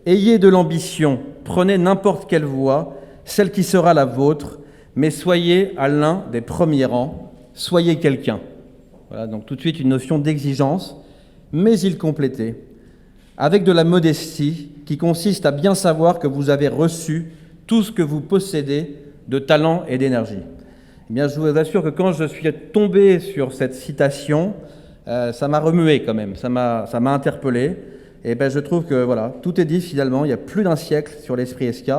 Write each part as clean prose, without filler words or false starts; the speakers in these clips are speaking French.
Ayez de l'ambition, prenez n'importe quelle voie, celle qui sera la vôtre, mais soyez à l'un des premiers rangs, soyez quelqu'un. Voilà, donc tout de suite une notion d'exigence, mais il complétait, avec de la modestie qui consiste à bien savoir que vous avez reçu tout ce que vous possédez de talent et d'énergie. Eh bien, je vous assure que quand je suis tombé sur cette citation, ça m'a remué quand même, ça m'a interpellé. Et ben, je trouve que voilà, tout est dit finalement, il y a plus d'un siècle sur l'esprit SK,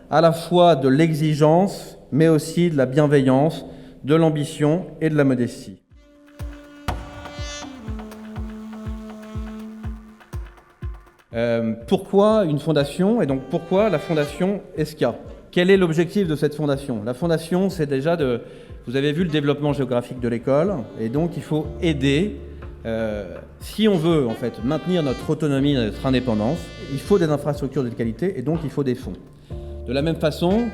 à la fois de l'exigence, mais aussi de la bienveillance, de l'ambition et de la modestie. Pourquoi une fondation, et donc pourquoi la fondation SK? Quel est l'objectif de cette fondation? La fondation, c'est déjà vous avez vu le développement géographique de l'école, et donc il faut aider. Si on veut en fait maintenir notre autonomie, notre indépendance, il faut des infrastructures de qualité et donc il faut des fonds. De la même façon,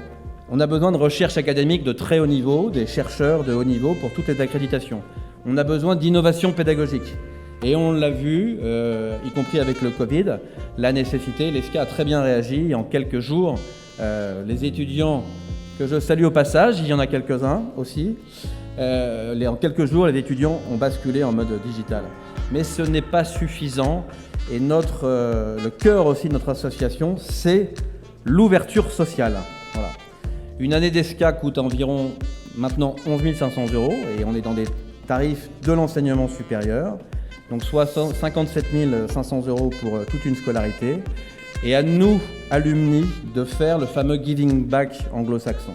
on a besoin de recherche académique de très haut niveau, des chercheurs de haut niveau pour toutes les accréditations. On a besoin d'innovation pédagogique. Et on l'a vu, y compris avec le Covid, la nécessité, l'ESCA a très bien réagi et en quelques jours, les étudiants que je salue au passage, il y en a quelques-uns aussi, en quelques jours, les étudiants ont basculé en mode digital. Mais ce n'est pas suffisant et le cœur aussi de notre association, c'est l'ouverture sociale. Voilà. Une année d'ESCA coûte environ maintenant 11 500 € et on est dans des tarifs de l'enseignement supérieur, donc soit 57 500 € pour toute une scolarité. Et à nous, alumni, de faire le fameux giving back anglo-saxon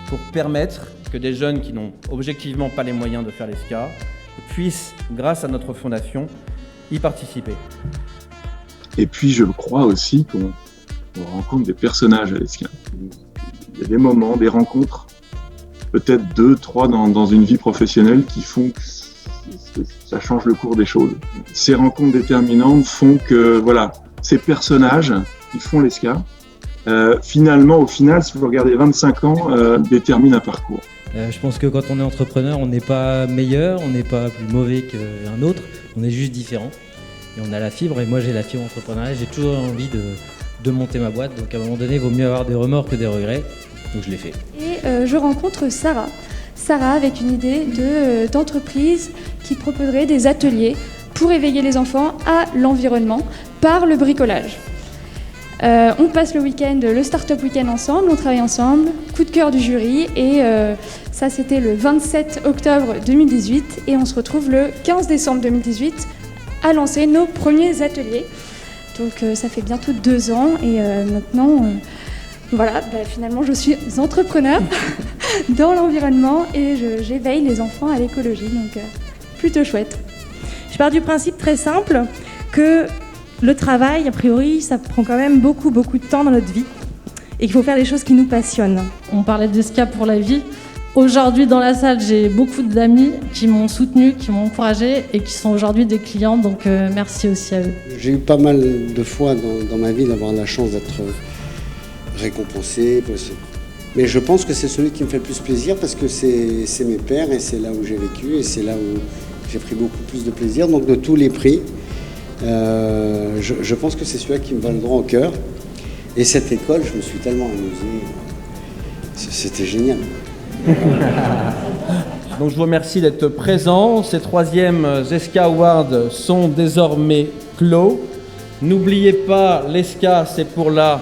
pour permettre que des jeunes qui n'ont objectivement pas les moyens de faire l'ESCA puissent, grâce à notre fondation, y participer. Et puis je crois aussi qu'on rencontre des personnages à l'ESCA. Il y a des moments, des rencontres, peut-être 2, 3 dans une vie professionnelle qui font que ça change le cours des choses. Ces rencontres déterminantes font que voilà, ces personnages qui font l'ESCA, au final, si vous regardez 25 ans, déterminent un parcours. Je pense que quand on est entrepreneur, on n'est pas meilleur, on n'est pas plus mauvais qu'un autre, on est juste différent. Et on a la fibre, et moi j'ai la fibre entrepreneuriale, j'ai toujours envie de monter ma boîte, donc à un moment donné, il vaut mieux avoir des remords que des regrets, donc je l'ai fait. Et je rencontre Sarah. Sarah avec une idée d'entreprise qui proposerait des ateliers pour éveiller les enfants à l'environnement par le bricolage. On passe le week-end, le Startup Week-end ensemble, on travaille ensemble, coup de cœur du jury et ça c'était le 27 octobre 2018 et on se retrouve le 15 décembre 2018 à lancer nos premiers ateliers. Donc ça fait bientôt 2 ans et maintenant finalement je suis entrepreneur dans l'environnement et j'éveille les enfants à l'écologie, donc plutôt chouette. Je pars du principe très simple que le travail, a priori, ça prend quand même beaucoup de temps dans notre vie et qu'il faut faire des choses qui nous passionnent. On parlait d'ESCA pour la vie. Aujourd'hui, dans la salle, j'ai beaucoup d'amis qui m'ont soutenu, qui m'ont encouragé et qui sont aujourd'hui des clients, donc merci aussi à eux. J'ai eu pas mal de fois dans ma vie d'avoir la chance d'être récompensé. Mais je pense que c'est celui qui me fait le plus plaisir parce que c'est mes pairs et c'est là où j'ai vécu et c'est là où j'ai pris beaucoup plus de plaisir. Donc de tous les prix, je pense que c'est celui-là qui me va le droit au cœur. Et cette école, je me suis tellement amusé. C'était génial. Donc je vous remercie d'être présents. Ces 3e ESCA Awards sont désormais clos. N'oubliez pas, l'ESCA, c'est pour la